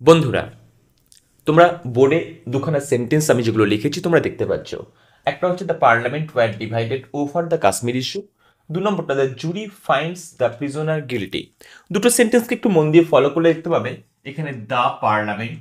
বন্ধুরা, তোমরা বোর্ডে দুখানা সেন্টেন্স আমি যেগুলো লিখেছি তোমরা দেখতে পাচ্ছ। একটা হচ্ছে the parliament were divided over the Kashmir issue. 2 নম্বরটা the jury finds the prisoner guilty. দুটো সেন্টেন্সকে একটু মন দিয়ে ফলো করলে দেখতে পাবে এখানে দ্য পার্লামেন্ট,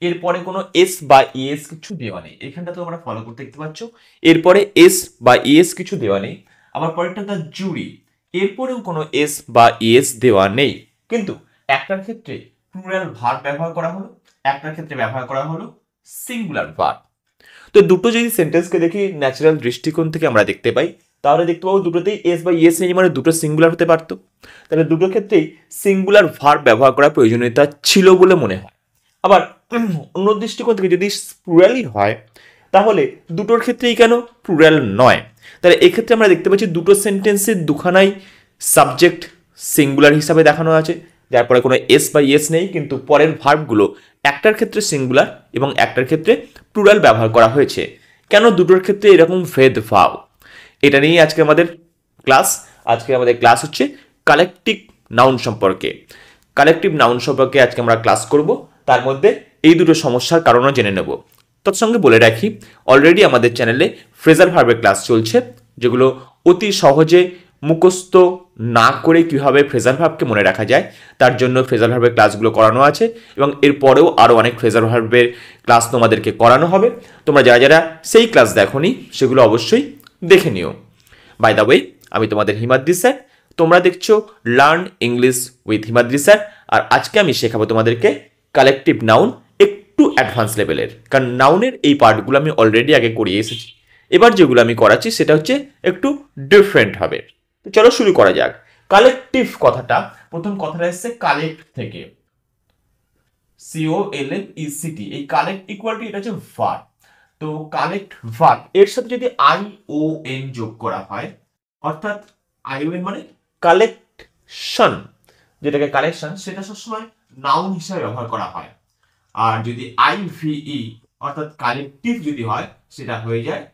এরপরে কোনো এস বা ইএস কিছু দেওয়া নেই। এখানটা তো আমরা ফলো করতে দেখতে পাচ্ছ, এরপরে এস বা ইএস কিছু দেওয়া নেই। আবার পরেরটা দ্য জুরি, এরপরেও কোনো এস বা ইএস দেওয়া নেই। কিন্তু একটার ক্ষেত্রে প্লুরাল ভার্ব ব্যবহার করা হলো, একটার ক্ষেত্রে ব্যবহার করা হলো সিঙ্গুলার ভার্ব। তো দুটো যদি সেন্টেন্সকে দেখি ন্যাচারাল দৃষ্টিকোণ থেকে আমরা দেখতে পাই, তাহলে দেখতে পাবো দুটোতেই এস বা ইএস নেই, মানে দুটো সিঙ্গুলার হতে পারতো। তাহলে দুটো ক্ষেত্রেই সিঙ্গুলার ভার্ব ব্যবহার করার প্রয়োজনীয়তা ছিল বলে মনে হয়। আবার অন্য দৃষ্টিকোণ থেকে যদি প্লুরালই হয়, তাহলে দুটোর ক্ষেত্রেই কেন প্লুরাল নয়? তাহলে এক্ষেত্রে আমরা দেখতে পাচ্ছি দুটো সেন্টেন্সের দুখানাই সাবজেক্ট সিঙ্গুলার হিসাবে দেখানো আছে, যার পরে কোনো এস বা ইএস নেই, কিন্তু পরের ভার্বগুলো একটার ক্ষেত্রে সিঙ্গুলার এবং একটার ক্ষেত্রে প্লুরাল ব্যবহার করা হয়েছে। কেন দুটোর ক্ষেত্রে এরকম ভেদভাব? এটা নিয়েই আজকে আমাদের ক্লাস। আজকে আমাদের ক্লাস হচ্ছে কালেকটিভ নাউন সম্পর্কে। কালেকটিভ নাউন সম্পর্কে আজকে আমরা ক্লাস করব। তার মধ্যে এই দুটো সমস্যার কারণও জেনে নেব। তৎসঙ্গে বলে রাখি, অলরেডি আমাদের চ্যানেলে ফ্রেজার ভার্বের ক্লাস চলছে, যেগুলো অতি সহজে মুখস্থ না করে কীভাবে ফ্রেজার ভার্বকে মনে রাখা যায় তার জন্য ফ্রেজার ভার্বের ক্লাসগুলো করানো আছে, এবং এরপরেও আরও অনেক ফ্রেজার ভার্বের ক্লাস তোমাদেরকে করানো হবে। তোমরা যারা যারা সেই ক্লাস দেখোনি সেগুলো অবশ্যই দেখে নিও। বাই দ্য ওয়ে, আমি তোমাদের হিমাদ্রি স্যার, তোমরা দেখছো learn English with Himadri sir. আর আজকে আমি শেখাবো তোমাদেরকে কালেকটিভ নাউন একটু অ্যাডভান্স লেভেলের, কারণ নাউনের এই পার্টগুলো আমি অলরেডি আগে করিয়ে এসেছি। এবার যেগুলো আমি করাচ্ছি সেটা হচ্ছে একটু ডিফারেন্ট হবে। তো চলো শুরু করা যাক। কালেকটিভ কথাটা, প্রথম কথাটা এসছে কালেক্ট থেকে, COLLECT। এই কালেক্ট ইকুয়াল টু এটা হচ্ছে ভার্ব। তো কালেক্ট ভার্ব এর সাথে যদি ION যোগ করা হয়, অর্থাৎ ION মানে কালেকশন, যেটাকে কালেকশন, সেটা সবসময় নাউন হিসেবে ব্যবহার করা হয়। আর যদি IVE অর্থাৎ কালেকটিভ যদি হয়, সেটা হয়ে যায়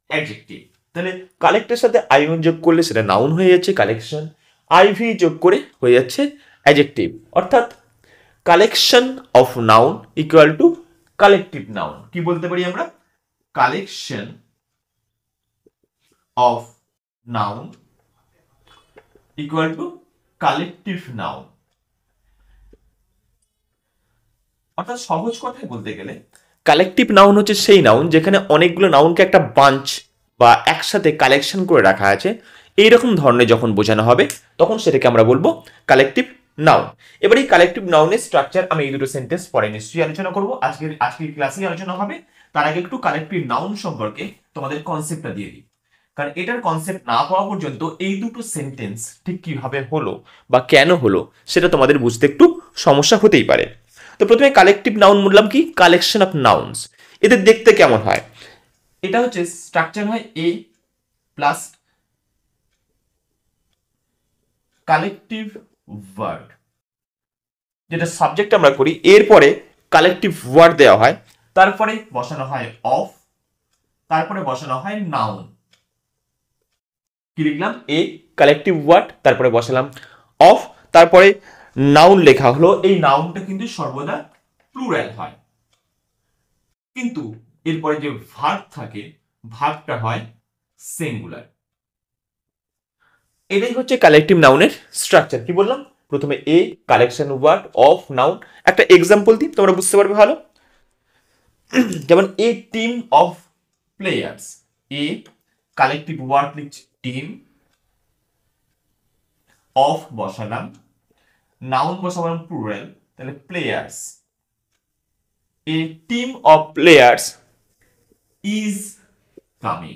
অ্যাডজেক্টিভ। তাহলে কালেক্টের সাথে আইওন যোগ করলে সেটা নাউন হয়ে যাচ্ছে কালেকশন, আইভি যোগ করে হয়ে যাচ্ছে অ্যাডজেক্টিভ। অর্থাৎ collection of noun equal to collective noun. কি বলতে পারি আমরা? Collection of noun equal to collective noun. অর্থাৎ সহজ কথায় বলতে গেলে কালেকটিভ নাউন হচ্ছে সেই নাউন যেখানে অনেকগুলো নাউনকে একটা বাঞ্চ বা একসাথে কালেকশন করে রাখা আছে। এইরকম ধরনের যখন বোঝানো হবে তখন সেটাকে আমরা বলবো কালেকটিভ নাউন। এবার এই কালেকটিভ নাউনের স্ট্রাকচার আমি এই দুটো সেন্টেন্স পরে নিশ্চয়ই আলোচনা করবো, আজকের ক্লাসেই আলোচনা হবে। তার আগে একটু কালেকটিভ নাউন সম্পর্কে তোমাদের কনসেপ্টটা দিয়ে দিই, কারণ এটার কনসেপ্ট না পাওয়া পর্যন্ত এই দুটো সেন্টেন্স ঠিক কিভাবে হলো বা কেন হলো সেটা তোমাদের বুঝতে একটু সমস্যা হতেই পারে। তো প্রথমে কালেকটিভ নাউন বললাম কি, কালেকশন অফ নাউনস। এদের দেখতে কেমন হয়? এটা হচ্ছে স্ট্রাকচার হয় এ প্লাস কালেকটিভ ওয়ার্ড, যেটা সাবজেক্ট আমরা করি, এরপরে কালেকটিভ ওয়ার্ড দেওয়া হয়, তারপরে বসানো হয় অফ, তারপরে বসানো হয় নাউন। কি লিখলাম? এ কালেকটিভ ওয়ার্ড, তারপরে বসালাম অফ, তারপরে নাউন লেখা হলো। এই নাউনটা কিন্তু সর্বদা প্লুরাল হয়, কিন্তু এরপরে যে ভার্ব থাকে ভার্বটা হয় সিঙ্গুলার। এটাই হচ্ছে কালেকটিভ নাউনের স্ট্রাকচার। কি বললাম? প্রথমে a collection word of noun. একটা এক্সাম্পল দিই, তোমরা বুঝতে পারবে ভালো। যেমন a team of players, a collective word লিখছি টিম, অফ বসালাম, নাউন বসালাম প্লুরাল, তাহলে players. A team of players is coming.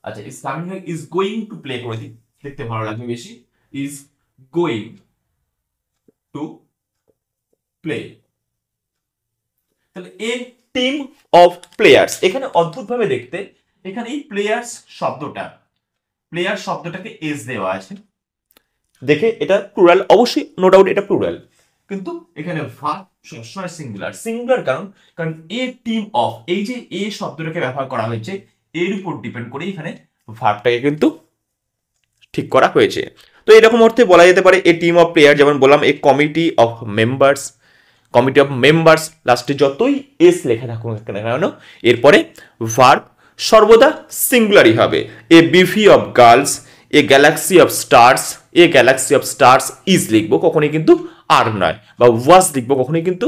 আচ্ছা, ইজ কামিং হয়ে ইজ গোয়িং টু প্লে করে দিই, দেখতে ভালো লাগবে বেশি। Is going to play. তাহলে এ টিম অফ প্লেয়ার্স, এখানে অদ্ভুতভাবে দেখতে, এখানে এই প্লেয়ার্স শব্দটা, প্লেয়ার শব্দটাকে এস দেওয়া আছে, দেখে এটা প্লুরাল, অবশ্যই নো ডাউট এটা প্লুরাল, কিন্তু এখানে ভার্ব সবসময় সিঙ্গুলার। সিঙ্গুলার কারণ কারণ এ টিম অফ, এই যে এ শব্দটাকে ব্যবহার করা হয়েছে, এর উপর ডিপেন্ড করে এখানে ভার্বটাকে কিন্তু ঠিক করা হয়েছে। তো তো এরকম অর্থে বলা যেতে পারে এ টিম অফ প্লেয়ার, যেমন বললাম এ কমিটি অফ মেম্বার্স লাস্টে যতই এস লেখা থাকুক না কেন এরপরে ভার্ব সর্বদা সিঙ্গুলারই হবে। এ বিভি of girls, A Galaxy of stars is লিখবো, কখনোই কিন্তু আর নয়, বা ওয়াজ লিখবো, কখনোই কিন্তু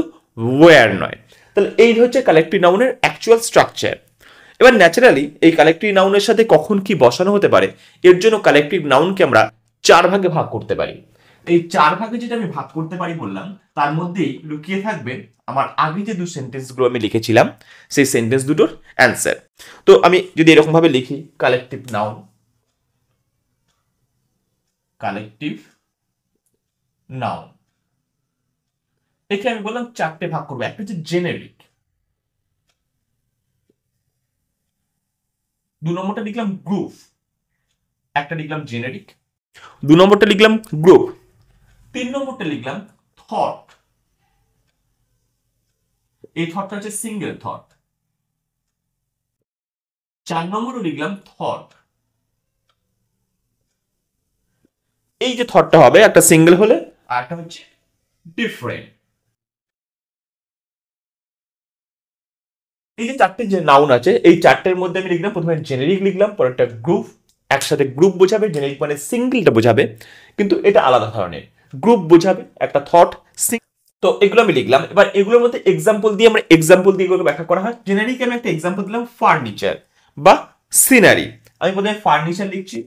ওয়ার নয়। তাহলে এই হচ্ছে কালেক্টিভ নাউনের অ্যাকচুয়াল স্ট্রাকচার। এবার ন্যাচারালি এই কালেক্টিভ নাউনের সাথে কখন কি বসানো হতে পারে, এর জন্য কালেক্টিভ নাউনকে আমরা 4 ভাগে ভাগ করতে পারি। এই 4 ভাগে যেটা আমি ভাগ করতে পারি বললাম, তার মধ্যেই লুকিয়ে থাকবে আমার আগে যে 2 সেন্টেন্সগুলো আমি লিখেছিলাম সেই সেন্টেন্স দুটোর অ্যান্সার। তো আমি যদি এরকম ভাবে লিখি কালেক্টিভ নাউন, এখানে আমি বললাম 4টে ভাগ করবো। একটা হচ্ছে জেনেরিক, 2 নম্বরটা লিখলাম গ্রুপ, একটা লিখলাম জেনেরিক, 2 নম্বরটা লিখলাম গ্রুপ, 3 নম্বরটা লিখলাম থট, এই থটটা হচ্ছে সিঙ্গেল থট, 4 নম্বরও লিখলাম থট। এই যে থটটা হবে একটা সিঙ্গেল হলে, আর একটা হচ্ছে ডিফারেন্ট। এই যে 4টে যে নাউন আছে, এই 4টের মধ্যে আমি লিখলাম প্রথমে জেনেরিক লিখলাম, পরে একটা গ্রুপ, একসাথে গ্রুপ বোঝাবে, জেনেরিক মানে সিঙ্গেলটা বোঝাবে, কিন্তু এটা আলাদা ধরনের, গ্রুপ বোঝাবে, একটা থট। তো এগুলো আমি লিখলাম। এবার এগুলোর মধ্যে এক্সাম্পল দিয়ে এগুলো ব্যাখ্যা করা হয়। জেনারিক আমি একটা এক্সাম্পল দিলাম ফার্নিচার বা সিনারি। আমি প্রথমে ফার্নিচার লিখছি।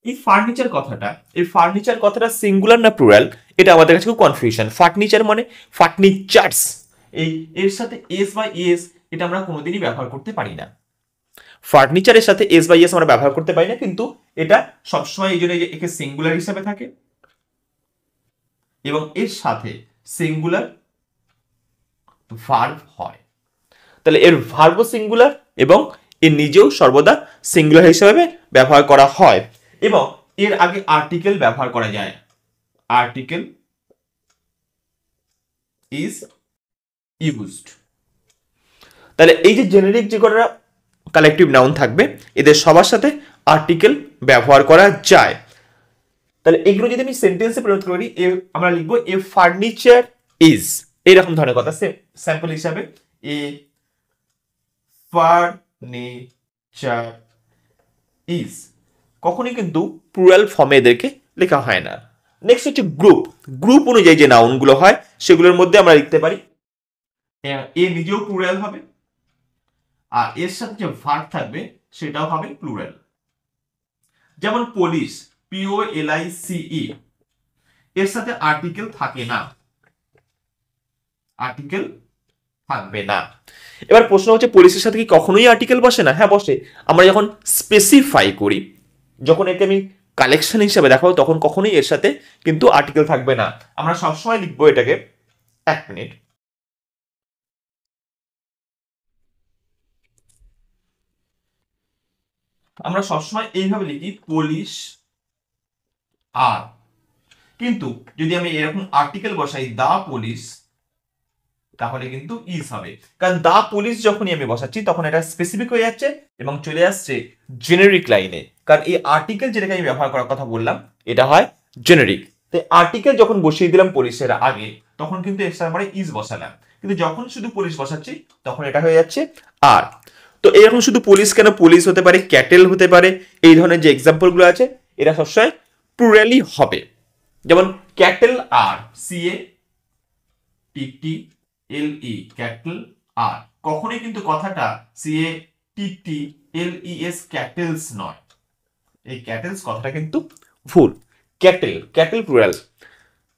এই ফার্নিচার কথাটা সিঙ্গুলার না প্লুরাল, এটা আমাদের কাছে খুব কনফিউশন। ফার্নিচার মানে ফার্নিচার্স, এই এর সাথে এস বা এস এটা আমরা কোনোদিনই ব্যবহার করতে পারি না। ফার্নিচারের সাথে এস বা এস আমরা ব্যবহার করতে পারি না, কিন্তু এটা সবসময় এই জন্য একে সিঙ্গুলার হিসাবে থাকে এবং এর সাথে সিঙ্গুলার ভার্ব হয়। তাহলে এর ভার্ব সিঙ্গুলার এবং এর নিজেও সর্বদা সিঙ্গুলার হিসেবে ব্যবহার করা হয়, এবং এর আগে আর্টিকেল ব্যবহার করা যায়। Article is used. তাহলে এই যে জেনেরিক যে কটা কালেকটিভ নাউন থাকবে, এদের সবার সাথে আর্টিকেল ব্যবহার করা যায়। তাহলে এগুলো যদি আমি সেন্টেন্সে প্রয়োগ করি, আমরা লিখবো এ ফার্নিচার ইজ, এইরকম ধরনের কথা। স্যাম্পল হিসাবে এ ফার্নিচার ইজ, কখনই কিন্তু প্লুরাল ফর্মে এদেরকে লেখা হয় না। নেক্সট হচ্ছে গ্রুপ অনুযায়ী যে নাউনগুলো হয় সেগুলোর মধ্যে আমরা লিখতে পারি এ নিজেও প্লুরাল হবে, আর এর সাথে যে ভার্ব থাকবে সেটাও হবে প্লুরাল। যেমন পুলিশ, POLICE, এর সাথে আর্টিকেল থাকে না, আর্টিকেল থাকবে না। এবার প্রশ্ন হচ্ছে পুলিশের সাথে কি কখনোই আর্টিকেল বসে না? হ্যাঁ বসে। আমরা যখন স্পেসিফাই করি, যখন একে আমি কালেকশন হিসেবে দেখাবো, তখন কখনোই এর সাথে কিন্তু আর্টিকেল থাকবে না। আমরা সবসময় লিখবো এটাকে, 1 মিনিট, আমরা সবসময় এইভাবে লিখি পুলিশ আর, কিন্তু যদি আমি এরকম আর্টিকেল বসাই দা পুলিশ, তাহলে কিন্তু ইজ হবে। কারণ দা পুলিশ যখনই আমি বসাচ্ছি তখন এটা স্পেসিফিক হয়ে যাচ্ছে এবং চলে আসছে জেনেরিক লাইনে। কারণ এই আর্টিকেল যেটাকে আমি ব্যবহার করার কথা বললাম এটা হয় জেনেরিক। তাই আর্টিকেল যখন বসিয়ে দিলাম পুলিশের আগে, তখন কিন্তু এক্সট্রা পরে ইজ বসালাম, কিন্তু যখন শুধু পুলিশ বসাচ্ছি তখন এটা হয়ে যাচ্ছে আর। তো এরকম শুধু পুলিশ কেন, পুলিশ হতে পারে, ক্যাটেল হতে পারে, এই ধরনের যে এক্সাম্পল গুলো আছে এরা সবসময় প্লুরালি হবে। যেমন ক্যাটেল আর, CATTLE, ক্যাটেল আর, কখনোই কিন্তু কথাটা CATTLES ক্যাটেলস নয়, এই ক্যাটেলস কথাটা কিন্তু ভুল। Cattle plural.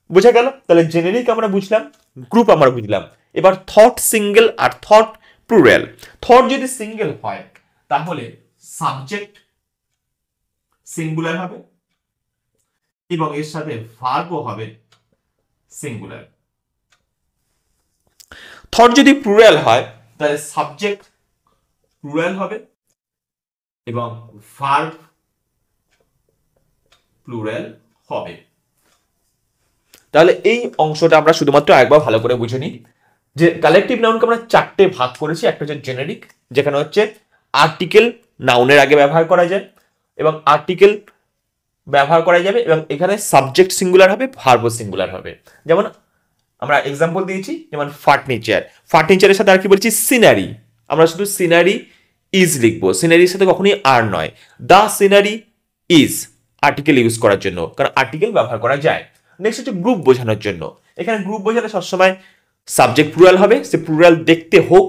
বোঝা গেল? তাহলে জেনেরিক আমরা বুঝলাম, গ্রুপ আমরা বুঝলাম। এবার থট সিঙ্গেল আর থট প্লুরাল। থট যদি সিঙ্গেল হয় তাহলে সাবজেক্ট সিঙ্গুলার হবে এবং এর সাথে ভার্বও হবে সিঙ্গুলার। থট যদি প্লুরাল হয় তাহলে সাবজেক্ট প্লুরাল হবে এবং ভার্ব প্লুরাল হবে। তাহলে এই অংশটা আমরা শুধুমাত্র একবার ভালো করে বুঝে নিই যে কালেকটিভ নাউনকে আমরা 4টে ভাগ করেছি। একটা হচ্ছে জেনেরিক, যেখানে হচ্ছে আর্টিকেল নাউনের আগে ব্যবহার করা যায়, এবং আর্টিকেল ব্যবহার করা যাবে এবং এখানে সাবজেক্ট সিঙ্গুলার হবে, ভার্বও সিঙ্গুলার হবে। যেমন আমরা এক্সাম্পল দিয়েছি, যেমন ফার্নিচার, ফার্নিচারের সাথে আর কি বলছি, সিনারি, আমরা শুধু সিনারি ইজ লিখবো, সিনারির সাথে কখনোই আর নয়। The scenery is article use করার জন্য, কারণ আর্টিকেল ব্যবহার করা যায়। নেক্সট হচ্ছে গ্রুপ বোঝানোর জন্য, এখানে গ্রুপ বোঝালে সবসময় সাবজেক্ট প্লুরাল হবে, সে প্লুরাল দেখতে হোক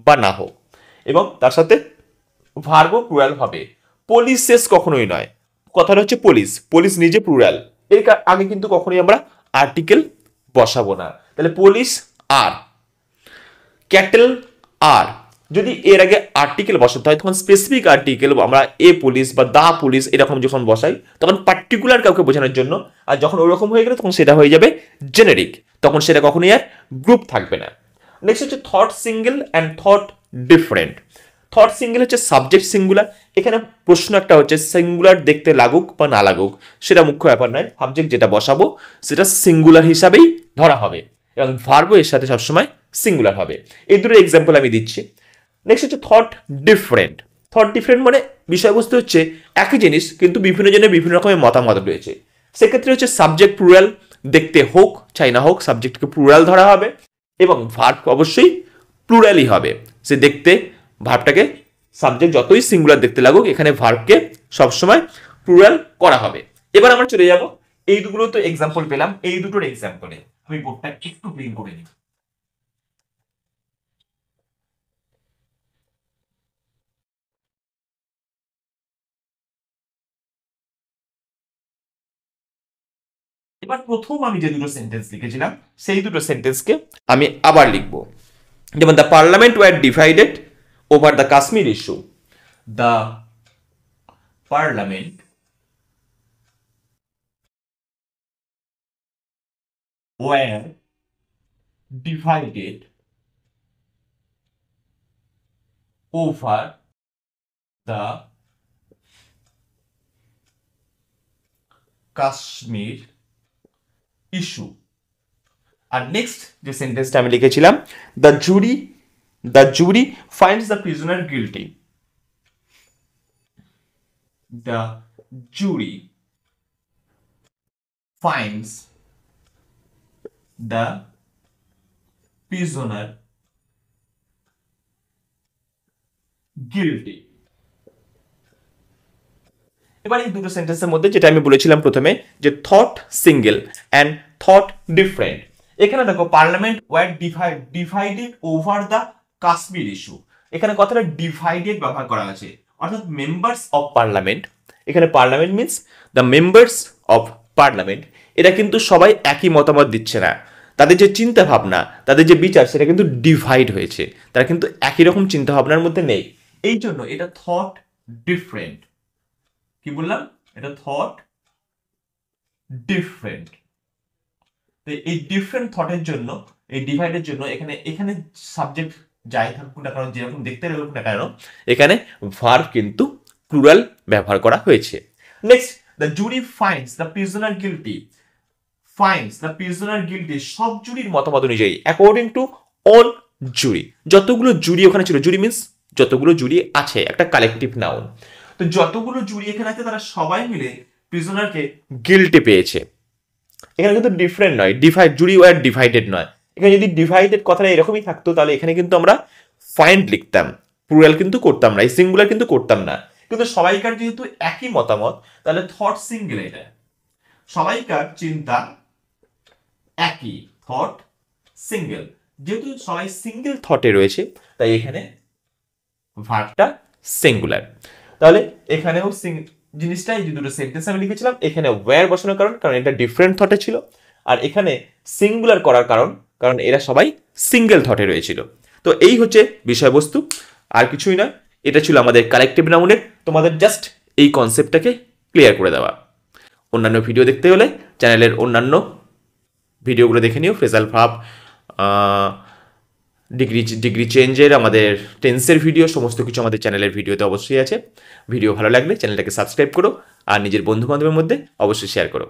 বা না হোক, এবং তার সাথে ভার্বও প্লুরাল হবে। পুলিশেস কখনোই নয়, কথাটা হচ্ছে পুলিশ, পুলিশ নিজে প্লুরাল, এর আগে কিন্তু কখনোই আমরা আর্টিকেল বসাবো না। তাহলে পুলিশ আর, ক্যাটেল আর, যদি এর আগে আর্টিকেল বসাতে হয় তখন স্পেসিফিক আর্টিকেল আমরা এ পুলিশ বা দা পুলিশ এরকম যখন বসাই তখন পার্টিকুলার কাউকে বোঝানোর জন্য, আর যখন ওরকম হয়ে গেলে তখন সেটা হয়ে যাবে জেনেরিক, তখন সেটা কখনোই আর গ্রুপ থাকবে না। নেক্সট হচ্ছে thought single and thought different. Thought single হচ্ছে সাবজেক্ট সিঙ্গুলার, এখানে প্রশ্ন একটা হচ্ছে সিঙ্গুলার দেখতে লাগুক বা না লাগুক সেটা মুখ্য ব্যাপার নয়, সাবজেক্ট যেটা বসাবো সেটা সিঙ্গুলার হিসাবেই ধরা হবে এবং ভার্বও এর সাথে সবসময় সিঙ্গুলার হবে। এই দুটো এক্সাম্পল আমি দিচ্ছি। নেক্সট হচ্ছে থট ডিফারেন্ট। থট ডিফারেন্ট মানে বিষয়বস্তু হচ্ছে একই জিনিস কিন্তু বিভিন্ন জনের বিভিন্ন রকমের মতামত রয়েছে, সেক্ষেত্রে হচ্ছে সাবজেক্ট প্লুরাল দেখতে হোক চাই না হোক সাবজেক্টকে প্লুরাল ধরা হবে এবং ভার্ব অবশ্যই প্লুরালই হবে, সে দেখতে ভার্বটাকে সাবজেক্ট যতই সিঙ্গুলার দেখতে লাগুক এখানে ভার্বকে সবসময় প্লুরাল করা হবে। এবার আমরা চলে যাব, এই দুটো তো এক্সাম্পল পেলাম, এই দুটোর এক্সাম্পলে আমি বোর্ডটা একটু ক্লিন করে নিই। এবার প্রথম আমি যে দুটো সেন্টেন্স লিখেছিলাম সেই দুটো সেন্টেন্সকে আমি আবার লিখবো, যেমন the parliament were divided over the Kashmir issue. The parliament were divided over the Kashmir issue. আর নেক্সট যে সেন্টেন্সটা আমি লিখেছিলাম, the jury finds the prisoner guilty. The jury finds the prisoner guilty. এবার এই দুটো সেন্টেন্সের মধ্যে যেটা আমি বলেছিলাম প্রথমে যে thought single and thought different, এখানে দেখো parliament were divided over the Kashmir issue, এখানে কথাটা ডিভাইডেড ব্যবহার করা আছে, অর্থাৎ মেম্বার্স অফ পার্লামেন্ট, এখানে parliament means the members of parliament, এরা কিন্তু সবাই একই মতামত দিচ্ছে না, তাদের যে চিন্তা ভাবনা তাদের যে বিচার সেটা কিন্তু ডিভাইড হয়েছে, তারা কিন্তু একই রকম চিন্তা ভাবনার মধ্যে নেই, এই জন্য এটা থট ডিফারেন্ট। কি বললাম, এটা থট ডিফারেন্ট। তো এই ডিফারেন্ট থটের জন্য, এই ডিভাইডের জন্য এখানে এখানে সাবজেক্ট যাই থাকুক না কারণ যেরকম দেখতে লাগুক না কেন এখানে ভার্ব কিন্তু প্লুরাল ব্যবহার করা হয়েছে। Next, the jury finds the prisoner guilty. Finds the prisoner guilty, সব জুরির মতামত অনুযায়ী, অ্যাকর্ডিং টু অল জুরি, যতগুলো জুরি ওখানে ছিল, জুরি মিনস যতগুলো জুরি আছে, একটা কালেকটিভ নাউন, তো যতগুলো জুরি এখানে আছে তারা সবাই মিলে প্রিজনারকে গিল্টি পেয়েছে। এখানে কিন্তু ডিফারেন্ট নয়, জুরি ওয়ার ডিভাইডেড নয়, এখানে যদি ডিভাইডেড কথাটা এরকমই থাকতো তাহলে এখানে কিন্তু আমরা ফাইন্ড লিখতাম, প্লুরাল কিন্তু করতাম না, এই সিঙ্গুলার কিন্তু করতাম না, কিন্তু সবাইকার যেহেতু একই মতামত তাহলে থট সিঙ্গেল, এটা সবাইকার চিন্তা একই, থট সিঙ্গেল, যেহেতু সবাই সিঙ্গেল থটে রয়েছে তাই এখানে ভার্বটা সিঙ্গুলার। তাহলে এখানেও জিনিসটা এই যে দুটো সেন্টেন্স আমি লিখেছিলাম এখানে ওয়্যার বসানোর কারণ এটা ডিফারেন্ট থটে ছিল, আর এখানে সিঙ্গুলার করার কারণ এরা সবাই সিঙ্গেল থটে রয়েছিল। তো এই হচ্ছে বিষয়বস্তু, আর কিছুই না, এটা ছিল আমাদের কালেকটিভ নাউনের, তোমাদের জাস্ট এই কনসেপ্টটাকে ক্লিয়ার করে দেওয়া। অন্যান্য ভিডিও দেখতে হলে চ্যানেলের অন্যান্য ভিডিওগুলো দেখে নিও, ফ্রেজাল ভার্ব, ডিগ্রি চেঞ্জের, আমাদের টেন্সের ভিডিও, সমস্ত কিছু আমাদের চ্যানেলের ভিডিওতে অবশ্যই আছে। ভিডিও ভালো লাগলে চ্যানেলটাকে সাবস্ক্রাইব করো আর নিজের বন্ধু বান্ধবের মধ্যে অবশ্যই শেয়ার করো।